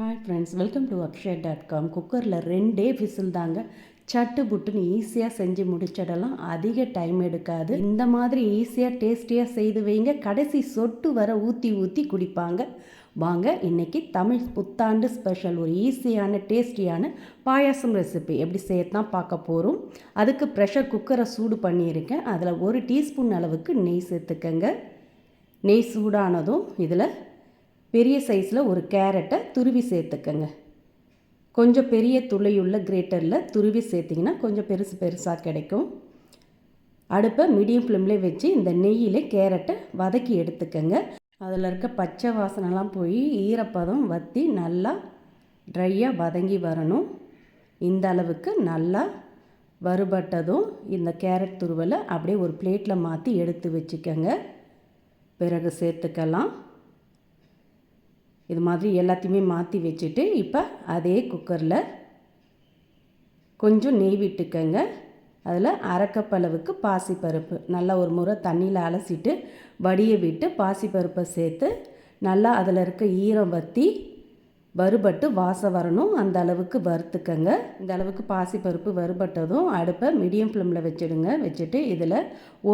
Hi friends, welcome to akshay.com. குக்கரில் 2 whistle தாங்க, சட்டு புட்டுன்னு ஈஸியாக செஞ்சு முடிச்சிடலாம். அதிக டைம் எடுக்காது. இந்த மாதிரி ஈஸியாக டேஸ்டியாக செய்து வைங்க, கடைசி சொட்டு வர ஊற்றி ஊற்றி குடிப்பாங்க. வாங்க, இன்றைக்கி தமிழ் புத்தாண்டு ஸ்பெஷல் ஒரு ஈஸியான டேஸ்டியான பாயாசம் ரெசிபி எப்படி செய்யத்தான் பார்க்க போகிறோம். அதுக்கு ப்ரெஷர் குக்கரை சூடு பண்ணியிருக்கேன். அதில் 1 டீஸ்பூன் அளவுக்கு நெய் சேர்த்துக்கங்க. நெய் சூடானதும் இதில் பெரிய சைஸில் ஒரு கேரட்டை துருவி சேர்த்துக்கங்க. கொஞ்சம் பெரிய துளையுள்ள கிரேட்டரில் துருவி சேர்த்திங்கன்னா கொஞ்சம் பெருசாக கிடைக்கும். அடுப்பை மீடியம் ஃப்ளேம்லேயே வச்சு இந்த நெய்யில் கேரட்டை வதக்கி எடுத்துக்கங்க. அதில் இருக்க பச்சை வாசனைலாம் போய் ஈரப்பதம் வற்றி நல்லா ட்ரையாக வதங்கி வரணும். இந்த அளவுக்கு நல்லா வறுபட்டதும் இந்த கேரட் துருவலை அப்படியே ஒரு பிளேட்டில் மாற்றி எடுத்து வச்சுக்கோங்க. பிறகு சேர்த்துக்கலாம். இது மாதிரி எல்லாத்தையுமே மாற்றி வச்சுட்டு இப்போ அதே குக்கரில் கொஞ்சம் நெய் விட்டுக்கங்க. அதில் 1/2 கப் அளவுக்கு பாசிப்பருப்பு நல்லா ஒரு முறை தண்ணியில் அலசிட்டு வடியை விட்டு பாசிப்பருப்பை சேர்த்து நல்லா அதில் இருக்க ஈரம் வற்றி வறுபட்டு வாசம் வரணும். அந்த அளவுக்கு வறுத்துக்கங்க. இந்த அளவுக்கு பாசிப்பருப்பு வறுபட்டதும் அடுப்பை மீடியம் ஃப்ளேமில் வச்சுட்டு இதில்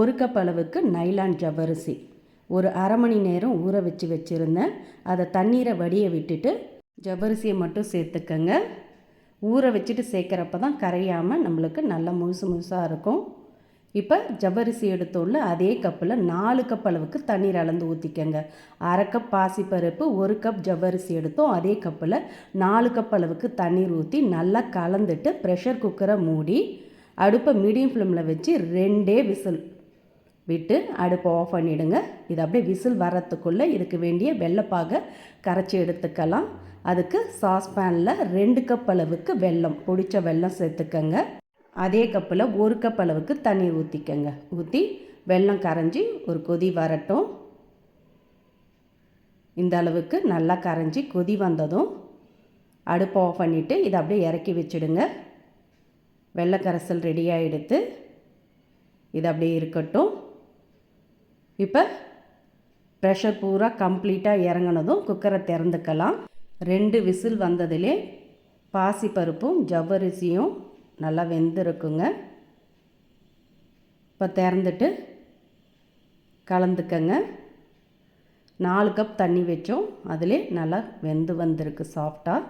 1 கப் அளவுக்கு நைலான் ஜவ்வரிசி ஒரு 1/2 மணி நேரம் ஊற வச்சுருந்தேன். அதை தண்ணீரை வடிய விட்டுட்டு ஜவ்வரிசியை மட்டும் சேர்த்துக்கங்க. ஊற வச்சுட்டு சேர்க்குறப்ப தான் கரையாமல் நம்மளுக்கு நல்லா முழுசாக இருக்கும். இப்போ ஜவ்வரிசி எடுத்துள்ள அதே கப்பில் 4 கப் அளவுக்கு தண்ணீர் அளந்து ஊற்றிக்கங்க. 1/2 கப் பாசிப்பருப்பு 1 கப் ஜவ்வரிசி எடுத்தோம். அதே கப்பில் 4 கப் அளவுக்கு தண்ணீர் ஊற்றி நல்லா கலந்துட்டு ப்ரெஷர் குக்கரை மூடி அடுப்பை மீடியம் ஃப்ளேமில் வச்சு 2 விசில் விட்டு அடுப்பை ஆஃப் பண்ணிவிடுங்க. இது அப்படியே விசில் வரத்துக்குள்ளே இதுக்கு வேண்டிய வெள்ளைப்பாகை கரைச்சி எடுத்துக்கலாம். அதுக்கு சாஸ்பேனில் 2 கப் அளவுக்கு வெல்லம், பொடிச்ச வெல்லம் சேர்த்துக்கங்க. அதே கப்பில் 1 கப் அளவுக்கு தண்ணீர் ஊற்றிக்கங்க. ஊற்றி வெல்லம் கரைஞ்சி ஒரு கொதி வரட்டும். இந்த அளவுக்கு நல்லா கரைஞ்சி கொதி வந்ததும் அடுப்பை ஆஃப் பண்ணிவிட்டு இதை அப்படியே இறக்கி வச்சுடுங்க. வெள்ளை கரைசல் ரெடியாக எடுத்து இது அப்படியே இருக்கட்டும். இப்போ ப்ரெஷர் பூரா கம்ப்ளீட்டாக இறங்கினதும் குக்கரை திறந்துக்கலாம். 2 விசில் வந்ததிலே பாசிப்பருப்பும் ஜவ்வரிசியும் நல்லா வெந்திருக்குங்க. இப்போ திறந்துட்டு கலந்துக்கங்க. 4 கப் தண்ணி வச்சோம், அதிலே நல்லா வெந்து வந்திருக்கு சாஃப்டாக.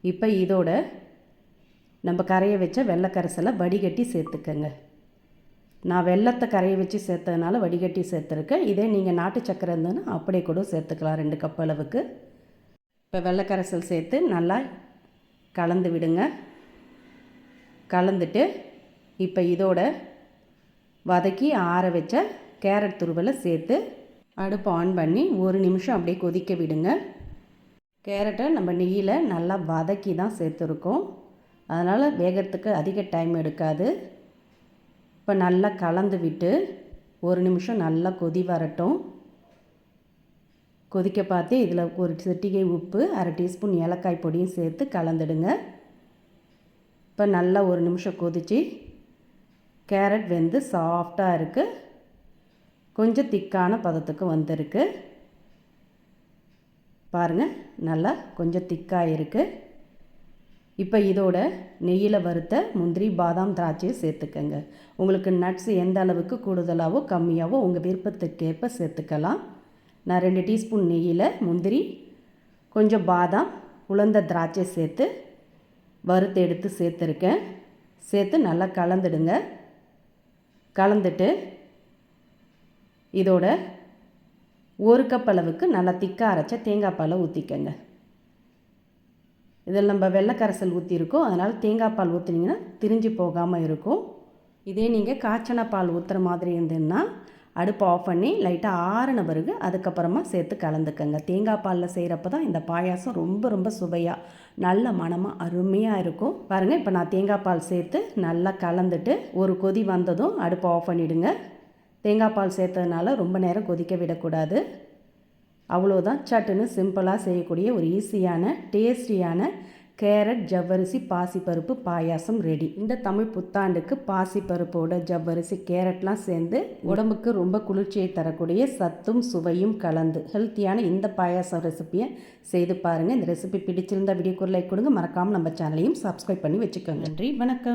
இப்போ இதோட நம்ம கரைய வச்ச வெள்ளை கரைசலை வடிகட்டி சேர்த்துக்கங்க. நான் வெல்லத்தை கரைய வச்சு சேர்த்ததுனால வடிகட்டி சேர்த்துருக்கேன். இதே நீங்கள் நாட்டு சக்கரை இருந்ததுன்னா அப்படியே கூட சேர்த்துக்கலாம் 2 கப் அளவுக்கு. இப்போ வெள்ளை கரைசல் சேர்த்து நல்லா கலந்து விடுங்க. கலந்துட்டு இப்போ இதோட வதக்கி ஆற வச்ச கேரட் துருவலை சேர்த்து அடுப்பு ஆன் பண்ணி 1 நிமிஷம் அப்படியே கொதிக்க விடுங்க. கேரட்டை நம்ம நெய்யில் நல்லா வதக்கி தான் சேர்த்துருக்கோம், அதனால் வேகிறதுக்கு அதிக டைம் எடுக்காது. இப்போ நல்லா கலந்து விட்டு 1 நிமிஷம் நல்லா கொதி வரட்டும். கொதிக்க பார்த்து இதில் ஒரு சிட்டிகை உப்பு, 1/2 டீஸ்பூன் ஏலக்காய் பொடியும் சேர்த்து கலந்துடுங்க. இப்போ நல்லா 1 நிமிஷம் கொதித்து கேரட் வெந்து சாஃப்டாக இருக்குது. கொஞ்சம் திக்கான பதத்துக்கு வந்திருக்கு பாருங்கள், நல்லா கொஞ்சம் திக்காக இருக்குது. இப்போ இதோட நெய்யில் வறுத்த முந்திரி, பாதாம், திராட்சையை சேர்த்துக்கங்க. உங்களுக்கு நட்ஸ் எந்த அளவுக்கு கூடுதலாகவோ கம்மியாகவோ உங்கள் விருப்பத்துக்கேற்ப சேர்த்துக்கலாம். நான் 2 டீஸ்பூன் நெய்யில் முந்திரி, கொஞ்சம் பாதாம், உலர்ந்த திராட்சை சேர்த்து வறுத்து எடுத்து சேர்த்துருக்கேன். சேர்த்து நல்லா கலந்துடுங்க. கலந்துட்டு இதோட 1 கப் அளவுக்கு நல்லா திக்காக அரைச்ச தேங்காய் பாலை ஊற்றிக்கங்க. இதில் நம்ம வெள்ளை கரைசல் ஊற்றிருக்கோம், அதனால் தேங்காய் பால் ஊற்றினீங்கன்னா திரிஞ்சு போகாமல் இருக்கும். இதே நீங்கள் காய்ச்சன பால் ஊற்றுற மாதிரி இருந்ததுன்னா அடுப்பை ஆஃப் பண்ணி லைட்டாக ஆறின பிறகு அதுக்கப்புறமா சேர்த்து கலந்துக்கங்க. தேங்காய் பாலில் செய்கிறப்ப தான் இந்த பாயாசம் ரொம்ப சுவையாக நல்ல மணமாக அருமையாக இருக்கும். பாருங்கள், இப்போ நான் தேங்காய் பால் சேர்த்து நல்லா கலந்துட்டு ஒரு கொதி வந்ததும் அடுப்பை ஆஃப் பண்ணிவிடுங்க. தேங்காய் பால் சேர்த்ததுனால ரொம்ப நேரம் கொதிக்க விடக்கூடாது. அவ்வளோதான், சட்டுன்னு சிம்பிளாக செய்யக்கூடிய ஒரு ஈஸியான டேஸ்டியான கேரட் ஜவ்வரிசி பாசிப்பருப்பு பாயாசம் ரெடி. இந்த தமிழ் புத்தாண்டுக்கு பாசிப்பருப்போட ஜவ்வரிசி கேரட்லாம் சேர்ந்து உடம்புக்கு ரொம்ப குளிர்ச்சியை தரக்கூடிய சத்தும் சுவையும் கலந்து ஹெல்த்தியான இந்த பாயாசம் ரெசிபியை செய்து பாருங்கள். இந்த ரெசிபி பிடிச்சிருந்தா வீடியோக்கு லைக் கொடுங்க. மறக்காமல் நம்ம சேனலையும் சப்ஸ்கிரைப் பண்ணி வச்சுக்கோங்க. நன்றி, வணக்கம்.